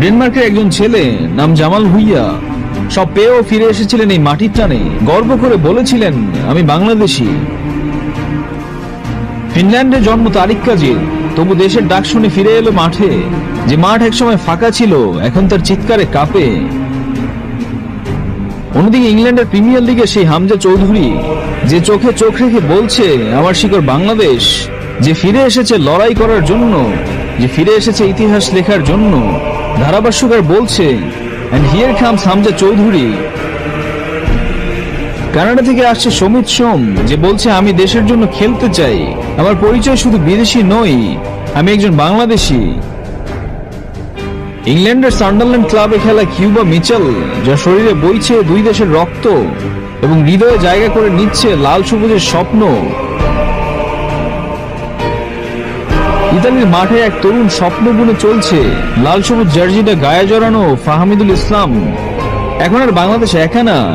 ডেনমার্কের একজন ছেলে নাম জামাল ভুইয়া সব পেয়েও ফিরে এসেছিলেন এই মাটির টানে। গর্ব করে বলেছিলেন, আমি বাংলাদেশী। ফিনল্যান্ডে জন্ম তারিক কাজীর, তবু দেশের ডাক শুনে ফিরে এলো মাঠে। যে মাঠ একসময় ফাঁকা ছিল, এখন তার চিৎকারে কাঁপে। অন্যদিকে ইংল্যান্ডের প্রিমিয়ার লিগে সেই হামজা চৌধুরী, যে চোখে চোখ রেখে বলছে আমার শিকড় বাংলাদেশ, যে ফিরে এসেছে লড়াই করার জন্য, যে ফিরে এসেছে ইতিহাস লেখার জন্য। ধারাভাষ্যকার বলছে, and here comes Hamza Chowdhury. Canada থেকে আসছে সমিত সোম, যে বলছে আমি দেশের জন্য খেলতে চাই, আমার পরিচয় শুধু বিদেশি নই, আমি একজন বাংলাদেশী। ইংল্যান্ডের সান্ডারল্যান্ড ক্লাবে খেলা কিউবা মিচেল, যার শরীরে বইছে দুই দেশের রক্ত এবং হৃদয়ে জায়গা করে নিচ্ছে লাল সবুজের স্বপ্ন। ইতালির মাঠে এক তরুণ স্বপ্ন বুনে চলছে, লাল সবুজ জার্সিটা গায়ে জড়ানো ফাহমিদুল ইসলাম। এখন আর বাংলাদেশ একা না।